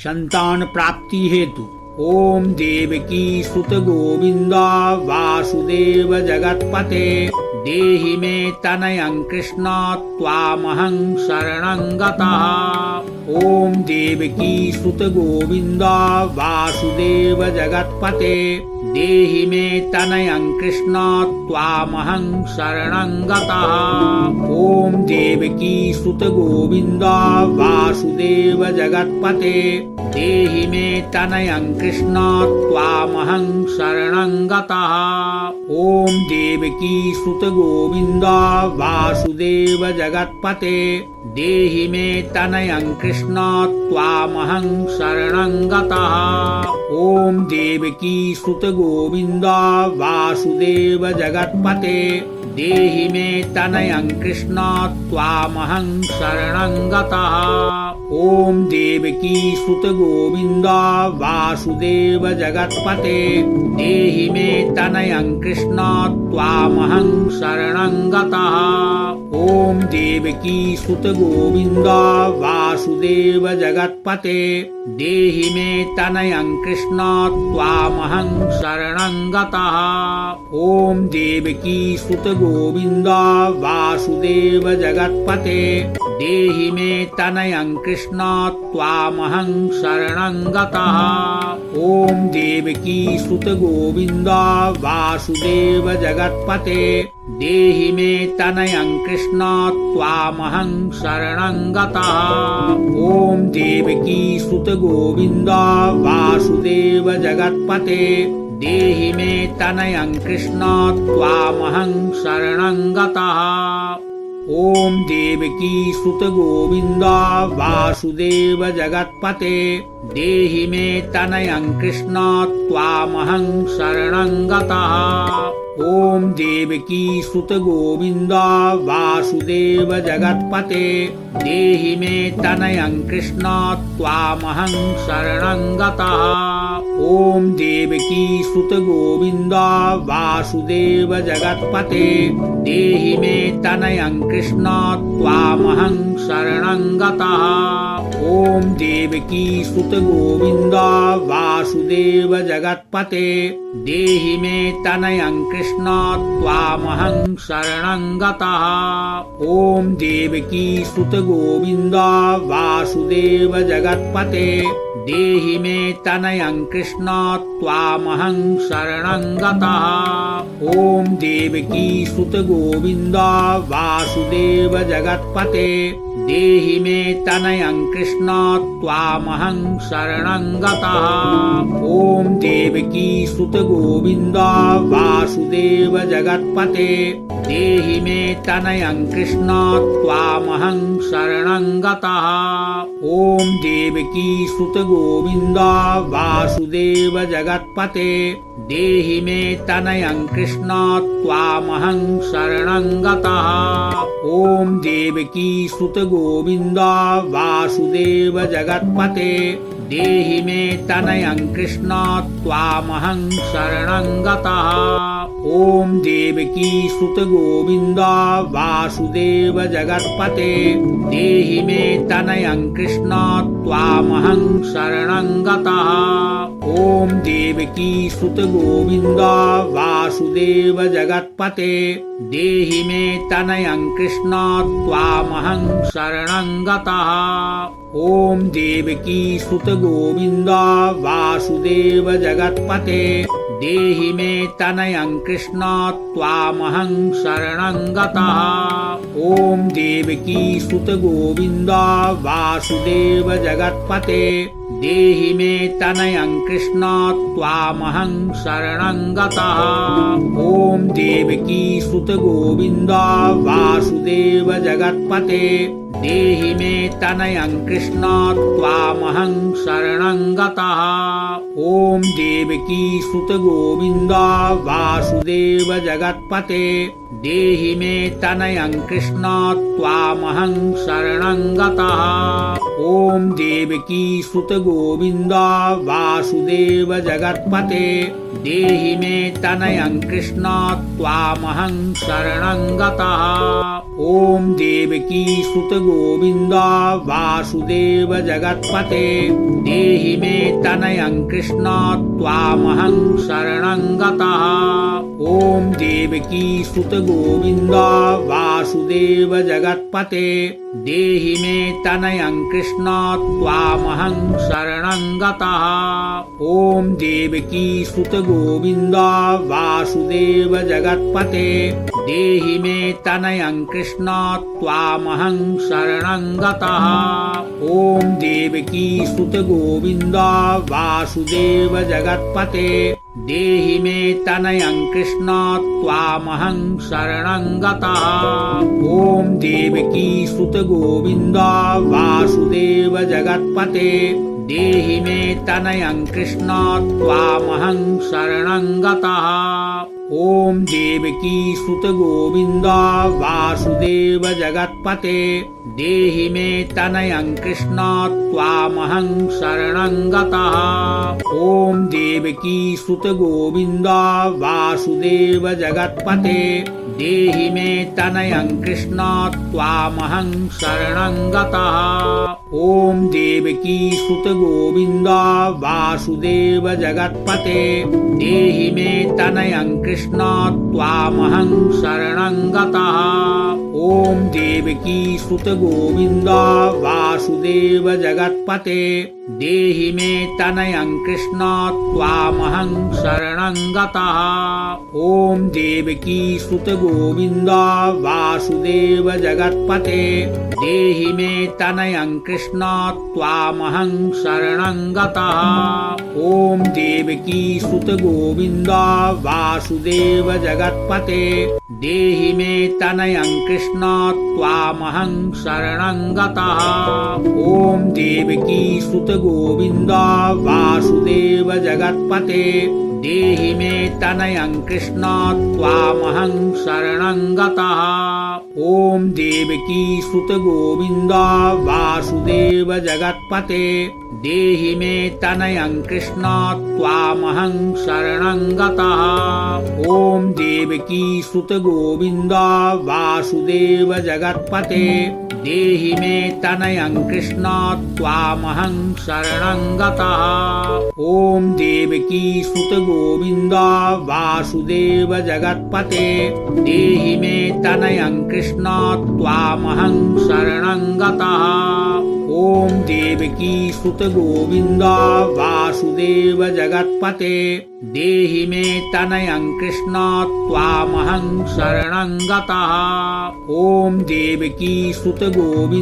संतान प्राप्ति हेतु ओम देवकी सुत गोविंद वासुदेव जगत्पते देहि मे तनयं कृष्ण त्वामहं शरणं गतः। ओम देवकी सुत गोविंद वासुदेव जगत्पते देहि मे तनयं कृष्ण त्वामहं शरणं गतः। ओम देवकी सुत गोविंद वासुदेव जगत्पते देहि मे तनयं कृष्ण त्वामहं शरणं गतः। ओम देवकी सुत गोविंद वासुदेव जगत्पते देहि मे तनयं कृष्ण त्वामहं शरणं गतः। ओम देवकी सुत गोविंद वासुदेव जगत्पते देहि मे तनयं कृष्ण त्वामहं शरणं गतः। ओम देवकी सुत गोविंद वासुदेव जगत्पते देहि मे तनयं कृष्ण त्वामहं शरणं गतः। ओम देवकी सुत गोविंद वासुदेव जगत्पते देहि मे तनयं कृष्ण त्वामहं शरणं गतः। ओम देवकी सुत गोविंद वासुदेव जगत्पते देहि मे तनयं कृष्ण त्वामहं शरणं गतः। ओम देवकी सुत गोविंद वासुदेव जगत्पते देहि मे तनयं कृष्ण त्वामहं शरणं गतः। ओम देवकी सुत गोविंद वासुदेव जगत्पते देहि मे तनयं कृष्ण त्वामहं शरणं गतः। ओम देवकी सुत गोविंद वासुदेव जगत्पते देहि मे तनयं कृष्ण त्वामहं शरणं गतः। ओम देवकी सुत गोविंद वासुदेव जगत्पते देहि मे तनयं कृष्ण त्वामहं शरणं गतः। ओम देवकी सुत गोविंद वासुदेव जगत्पते देहि मे तनयं कृष्ण त्वामहं शरणं गतः। ओम देवकी सुत गोविंद वासुदेव जगत्पते देहि मे तनयं कृष्ण त्वामहं शरणं गतः। ओम देवकी सुत गोविंद वासुदेव जगत्पते देहि मे तनयं कृष्ण त्वामहं शरणं गतः। ओम देवकी सुत गोविंद वासुदेव जगत्पते देहि मे तनयं कृष्ण त्वामहं शरणं गतः। ओम देवकी सुत गोविंद वासुदेव जगत्पते देहि मे तनयं कृष्ण त्वामहं शरणं गतः। ओम देवकी सुत गोविंद वासुदेव जगत्पते देहि मे तनयं कृष्ण त्वामहं शरणं गतः। ओम देवकी सुत गोविंद वासुदेव जगत्पते देहि मे तनयं कृष्ण त्वामहं शरणं गतः। ओम देवकी सुत गोविंद वासुदेव जगत्पते देहि मे तनयं कृष्ण त्वामहं शरणं गतः। ओम देवकी सुत गोविंद वासुदेव जगत्पते देहि मे तनयं कृष्ण त्वामहं शरणं गतः। ओम देवकी सुत गोविंद वासुदेव जगत्पते देहि मे तनयं कृष्ण त्वामहं शरणं गतः। ओम देवकी सुत गोविंद वासुदेव जगत्पते देहि मे तनयं कृष्ण त्वामहं शरणं गतः। ओम देवकी सुत गोविंद वासुदेव जगत्पते देहि मे तनयं कृष्ण त्वामहं शरणं गतः। ओम देवकी सुत गोविंद वासुदेव जगत्पते देहि मे तनयं कृष्ण त्वामहं शरणं गतः। ओम देवकी सुत गोविंद वासुदेव जगत्पते देहि मे तनयं कृष्ण त्वामहं शरणं गतः। ओम देवकी सुत गोविंद वासुदेव जगत्पते देहि तनयं कृष्ण त्वामहं शरणं गतः। ॐ देवकी सुत गोविन्द वासुदेव जगत्पते देहि मे तनयं कृष्ण त्वामहं शरणं गतः। ॐ देवकी सुत गोविन्द वासुदेव जगत्पते देहि मे तनयं कृष्ण त्वामहं शरणं गतः। ॐ देवकी सुत गोविन्द वासुदेव जगत्पते देहि मे तनयं कृष्ण त्वामहं शरणं गतः। ॐ देवकी सुत गोविन्द वासुदेव जगत्पते देहि मे तनयं कृष्ण त्वामहं शरणं गतः। ॐ देवकी सुत गोविन्द वासुदेव जगत्पते देहि मे तनयं कृष्ण त्वामहं शरणं गतः। ॐ देवकी सुत गोविन्द वासुदेव जगत्पते देहि मे तनयं कृष्ण त्वामहं शरणं गतः। ॐ देवकी सुत गोविन्द वासुदेव जगत्पते देहि मे तनयं कृष्ण त्वामहं शरणं गतः। ॐ देवकी सुत गोविन्द वासुदेव जगत्पते देहि मे तनयं कृष्ण त्वामहं शरणं गतः। ॐ देवकी सुत गोविन्द वासुदेव जगत्पते देहि मे तनयं कृष्ण त्वामहं शरणं गतः। ॐ देवकी सुत गोविन्द वासुदेव जगत्पते देहि मे तनयं कृष्ण त्वामहं शरणं गतः। ॐ देवकी सुत गोविन्द वासुदेव जगत्पते देहि मे तनयं कृष्ण त्वामहं शरणं गतः। ॐ देवकी सुत गोविन्द वासुदेव जगत्पते देहि मे तनयं कृष्ण त्वामहं शरणं गतः। ॐ देवकी सुत गोविन्द वासुदेव जगत्पते देहि मे तनयं कृष्ण त्वामहं शरणं गतः। ॐ देवकी सुत गोविन्द वासुदेव जगत्पते देहि मे तनयं कृष्ण त्वामहं शरणं गतः। ॐ देवकी सुत गोविन्द वासुदेव जगत्पते देहि मे तनयं कृष्ण त्वामहं शरणं गतः। ॐ देवकी सुत गोविन्द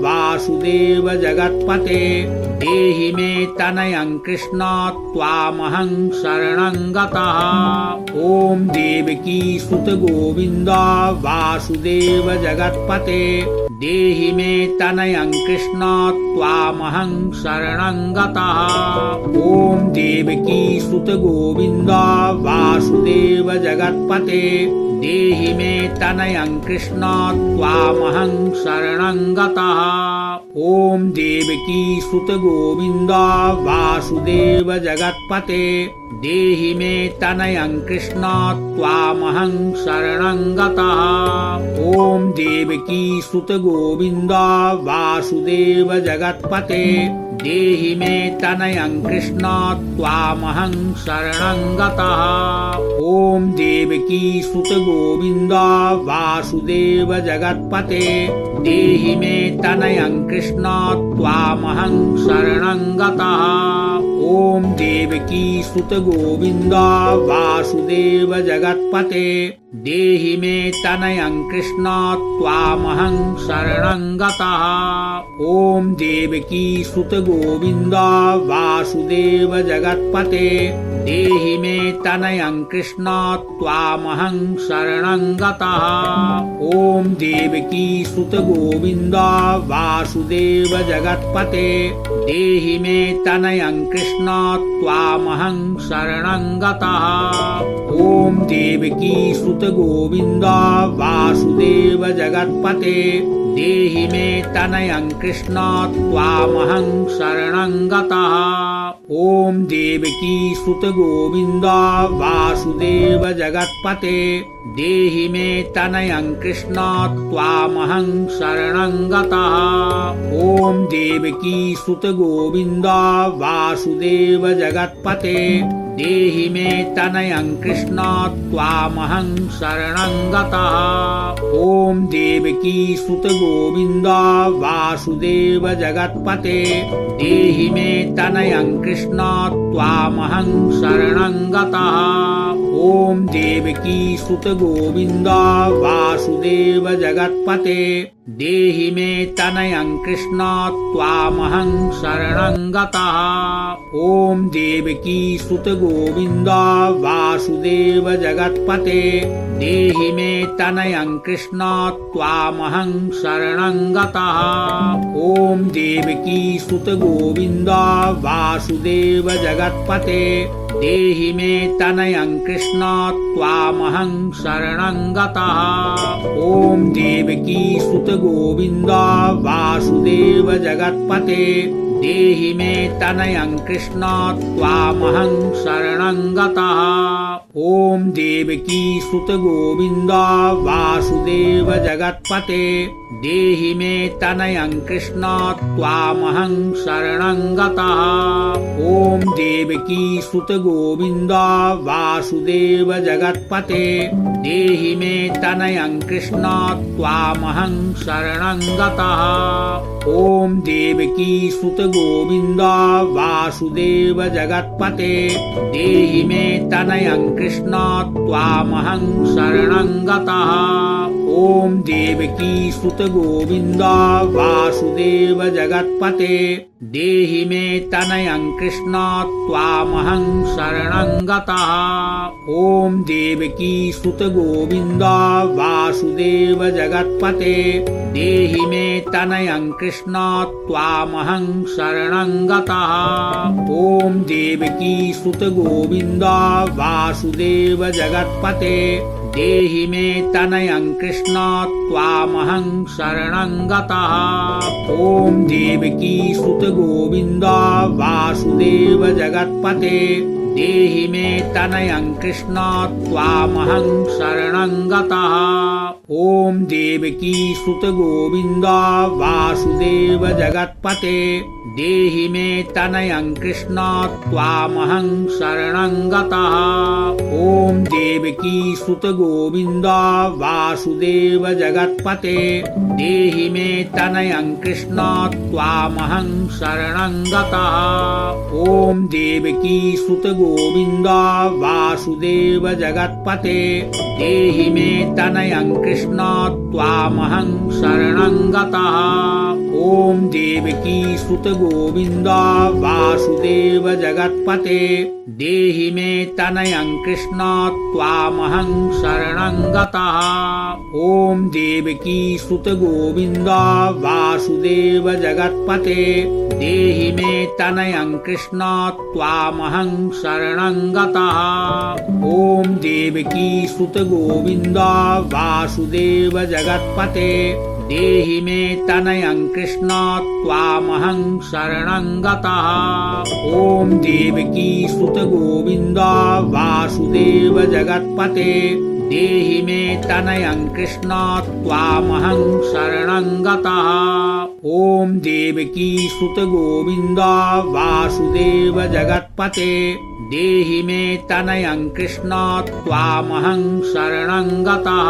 वासुदेव जगत्पते देहि मे तनयं कृष्ण त्वामहं शरणं गतः। ॐ देवकी सुत गोविन्द वासुदेव जगत्पते देहि मे तनयं कृष्ण त्वामहं शरणं गतः। ॐ देवकी सुत गोविन्द वासुदेव जगत्पते देहि मे तनयं कृष्ण त्वामहं शरणं गतः। ॐ देवकी सुत गोविन्द वासुदेव जगत्पते देहि मे तनयं कृष्ण त्वामहं शरणं गतः। ॐ देवकी सुत गोविन्द वासुदेव जगत्पते देहि मे तनयं कृष्ण त्वामहं शरणं गतः। ॐ देवकी सुत गोविन्द वासुदेव जगत्पते देहि मे तनयं कृष्ण त्वामहं शरणं गतः। ॐ देवकी सुत गोविन्द वासुदेव जगत्पते देहि मे तनयं कृष्ण त्वामहं शरणं गतः। ॐ देवकी सुत गोविन्द वासुदेव जगत्पते देहि मे तनयं कृष्ण त्वामहं शरणं गतः। ॐ देवकी सुत गोविन्द वासुदेव जगत्पते देहि मे तनयं कृष्ण त्वामहं त्वामहं शरणं गतः। ॐ देवकी सुत गोविन्द वासुदेव जगत्पते देहि मे तनयं कृष्ण त्वामहं शरणं गतः। ॐ देवकी सुत गोविन्द वासुदेव जगत्पते देहि मे तनयं कृष्ण त्वामहं शरणं गतः। ॐ देवकी सुत गोविन्द वासुदेव जगत्पते देहि मे तनयं कृष्ण त्वामहं शरणं गतः। ॐ देवकी सुत गोविन्द वासुदेव जगत्पते देहि मे तनयं कृष्ण त्वामहं शरणं गतः। ॐ देवकी सुत गोविन्द वासुदेव जगत्पते देहि मे तनयं कृष्ण त्वामहं शरणं गतः। ॐ देवकी सुत गोविन्द वासुदेव जगत्पते देहि मे तनयं कृष्ण त्वामहं शरणं गतः। ॐ देवकी सुत गोविन्द वासुदेव जगत्पते देहि मे तनयं कृष्ण त्वामहं शरणं गतः। ॐ देवकी सुत गोविन्द वासुदेव जगत्पते देहि मे तनयं कृष्ण त्वामहं शरणं गतः। ॐ देवकी सुत गोविन्द वासुदेव जगत्पते देहि मे तनयं कृष्ण त्वामहं शरणं गतः। ॐ देवकी सुत गोविन्द वासुदेव जगत्पते देहि मे तनयं कृष्ण त्वामहं शरणं गतः। ॐ देवकी सुत गोविन्द वासुदेव जगत्पते देहि मे तनयं कृष्ण त्वामहं शरणं गतः। ॐ देवकी सुत गोविन्द वासुदेव जगत्पते देहि मे तनयं कृष्ण त्वामहं शरणं गतः। ॐ देवकी सुत गोविन्द वासुदेव जगत्पते देहि मे तनयं कृष्ण त्वामहं शरणं गतः। ॐ देवकी सुत गोविन्द वासुदेव जगत्पते देहि मे तनयं कृष्ण त्वामहं शरणं गतः। ॐ देवकी सुत गोविन्द वासुदेव जगत्पते देहि मे तनयं कृष्ण त्वामहं शरणं गतः। ॐ देवकी सुत गोविन्द वासुदेव जगत्पते देहि मे तनयं कृष्ण त्वामहं शरणं गतः। ॐ देवकी सुत गोविन्द वासुदेव जगत्पते देहि मे तनयं कृष्ण त्वामहं शरणं गतः। ॐ देवकी सुत गोविन्द वासुदेव जगत्पते देहि मे तनयं कृष्ण त्वामहं शरणं गतः। ॐ देवकी सुत गोविन्द वासुदेव जगत्पते देहि मे तनयं कृष्ण त्वामहं शरणं गतः। ॐ देवकी सुत गोविन्द वासुदेव जगत्पते देहि मे तनयं कृष्ण त्वामहं शरणं गतः। ॐ देवकी सुत गोविन्द वासुदेव जगत्पते देहि मे तनयं कृष्ण त्वामहं शरणं गतः। ॐ देवकी सुत गोविन्द वासुदेव जगत्पते देहि मे तनयं कृष्ण त्वामहं शरणं गतः। ॐ देवकी सुत गोविन्द वासुदेव जगत्पते देहि मे तनयं कृष्ण त्वामहं शरणं गतः।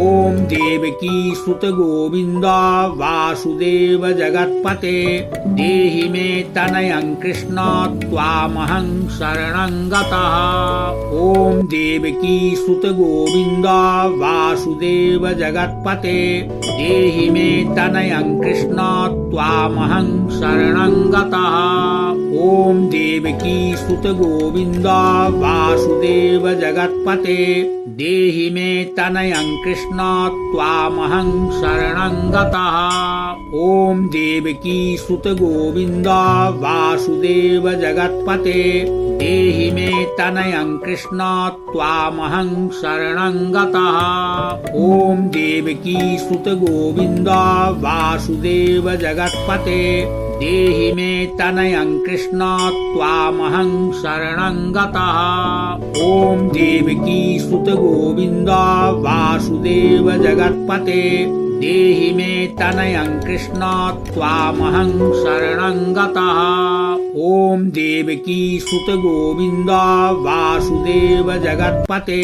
ॐ देवकी सुत गोविन्द वासुदेव जगत्पते देहि मे तनयं कृष्ण त्वामहं शरणं गतः। ॐ देवकी सुत गोविन्द वासुदेव जगत्पते देहि मे तनयं कृष्ण त्वामहं शरणं गतः। ॐ देवकी सुत गोविन्द वासुदेव जगत्पते देहि मे तनयं कृष्ण त्वामहं शरणं गतः। ॐ देवकी सुत गोविन्द वासुदेव जगत्पते देहि मे तनयं कृष्ण त्वामहं शरणं गतः। ॐ देवकी सुत गोविन्द वासुदेव जगत्पते देहि मे तनयं कृष्ण त्वामहं शरणं गतः। ॐ देवकी सुत गोविन्द वासुदेव जगत्पते देहि मे तनयं कृष्ण त्वामहं शरणं गतः। ॐ देवकी सुत गोविन्द वासुदेव जगत्पते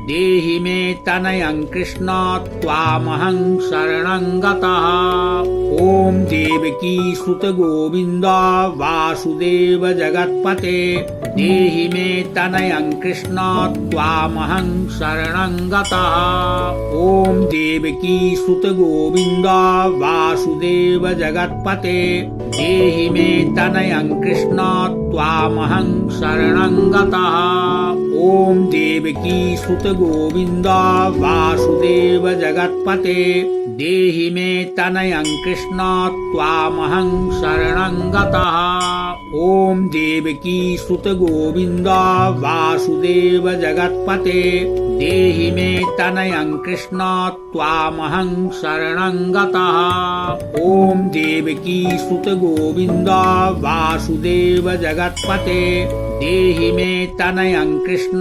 देहि मे तनयं कृष्ण त्वामहं शरणं गतः। ॐ देवकी सुत गोविन्द वासुदेव जगत्पते देहि मे तनयं कृष्ण त्वामहं शरणं गतः। ॐ देवकी सुत गोविन्द वासुदेव जगत्पते देहि मे तनयं कृष्ण त्वामहं शरणं गतः। ॐ देवकी सुत गोविन्द वासुदेव जगत्पते देहि मे तनयं कृष्ण त्वामहं शरणं गतः। ॐ देवकी सुत गोविन्द वासुदेव जगत्पते देहि मे तनयं कृष्ण त्वामहं शरणं गतः। ॐ देवकी सुत गोविन्द वासुदेव जगत्पते देहि मे तनयं कृष्ण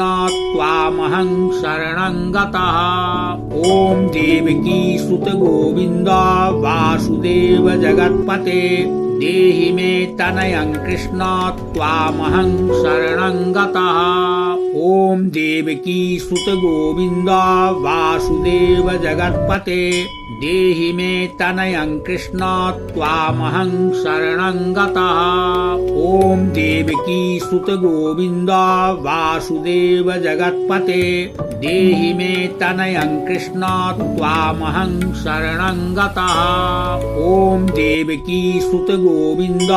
त्वामहं शरणं गतः। ॐ देवकी सुत गोविन्द वासुदेव जगत्पते देहि मे तनयं कृष्ण त्वामहं शरणं गतः। ॐ देवकी सुत गोविन्द वासुदेव जगत्पते देहि मे तनयं कृष्ण त्वामहं शरणं गतः। ॐ देवकी सुत गोविन्द वासुदेव जगत्पते देहि मे तनयं कृष्ण त्वामहं शरणं गतः। ॐ देवकी सुत गोविन्द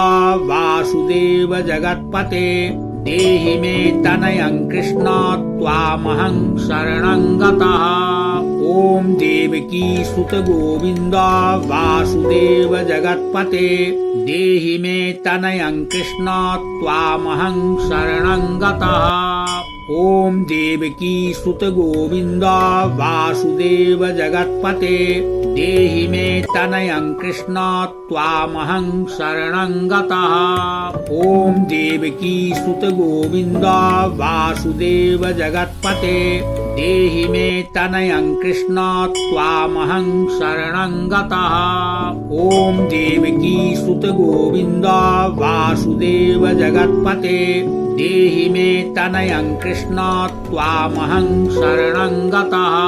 वासुदेव जगत्पते देहि मे तनयं कृष्ण त्वामहं शरणं गतः। ॐ देवकी सुत गोविन्द वासुदेव जगत्पते देहि मे तनयं कृष्ण त्वामहं शरणं गतः। ॐ देवकी सुत गोविन्द वासुदेव जगत्पते देहि मे तनयं कृष्ण त्वामहं शरणं गतः। ॐ देवकी सुत गोविन्द वासुदेव जगत्पते देहि मे तनयं कृष्ण त्वामहं शरणं गतः। ॐ देवकी सुत गोविन्द वासुदेव जगत्पते देहि मे तनयं कृष्ण त्वामहं शरणं गतः।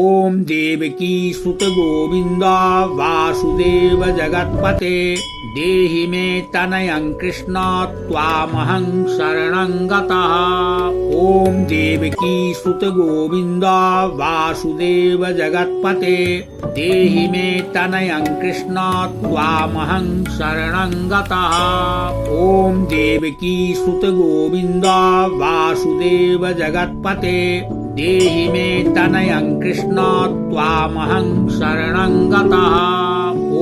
ॐ देवकी सुत गोविन्द वासुदेव जगत्पते देहि मे तनयं कृष्ण त्वामहं शरणं गतः। ॐ देवकी सुत गोविन्द वासुदेव जगत्पते देहि मे तनयं कृष्ण त्वामहं शरणं गतः। ॐ देवकी सुत गोविन्द वासुदेव जगत्पते देहि मे तनयं कृष्ण त्वामहं शरणं गतः।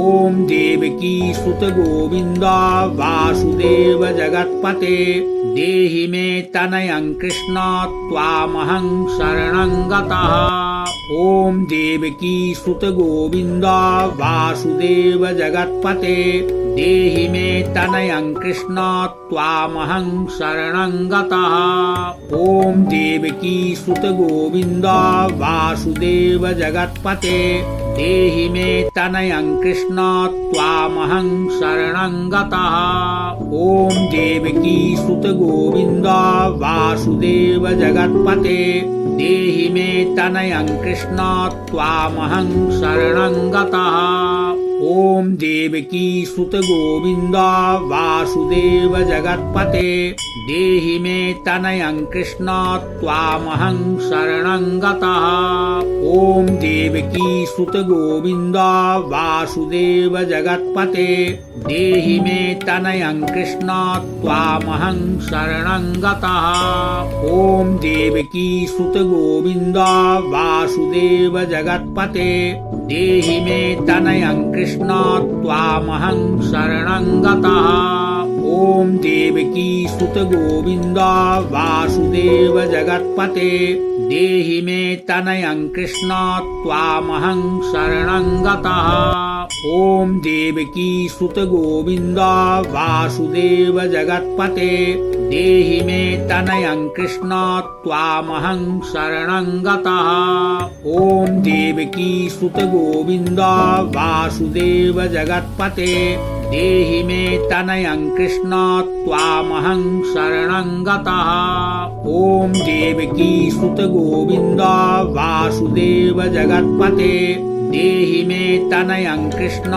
ॐ देवकी सुत गोविन्द वासुदेव जगत्पते देहि मे तनयं कृष्ण त्वामहं शरणं गतः। ॐ देवकी सुत गोविन्द वासुदेव जगत्पते देहि मे तनयं कृष्ण त्वामहं शरणं गतः। ॐ देवकी सुत गोविन्द वासुदेव जगत्पते देहि मे तनयं कृष्ण त्वामहं शरणं गतः। ॐ देवकी सुत गोविन्द वासुदेव जगत्पते देहि मे तनयं कृष्ण त्वामहं शरणं गतः। ॐ देवकी सुत गोविन्द वासुदेव जगत्पते देहि मे तनयं कृष्ण त्वामहं शरणं गतः। ॐ देवकी सुत गोविन्द वासुदेव जगत्पते देहि मे तनयं कृष्ण त्वामहं शरणं गतः। ॐ देवकी सुत गोविन्द वासुदेव जगत्पते देहि मे तनयं कृष्ण त्वामहं शरणं गतः। ॐ देवकी सुत गोविन्द वासुदेव जगत्पते देहि मे तनयं कृष्ण त्वामहं शरणं गतः। ॐ देवकी सुत गोविन्द वासुदेव जगत्पते देहि मे तनयं कृष्ण त्वामहं शरणं गतः। ॐ देवकी सुत गोविन्द वासुदेव जगत्पते देहि मे तनयं कृष्ण त्वामहं शरणं गतः। ॐ देवकी सुत गोविन्द वासुदेव जगत्पते देहि मे तनयं कृष्ण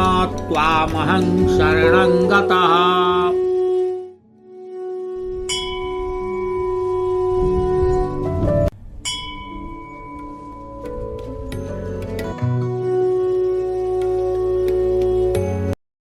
त्वामहं शरणं गतः।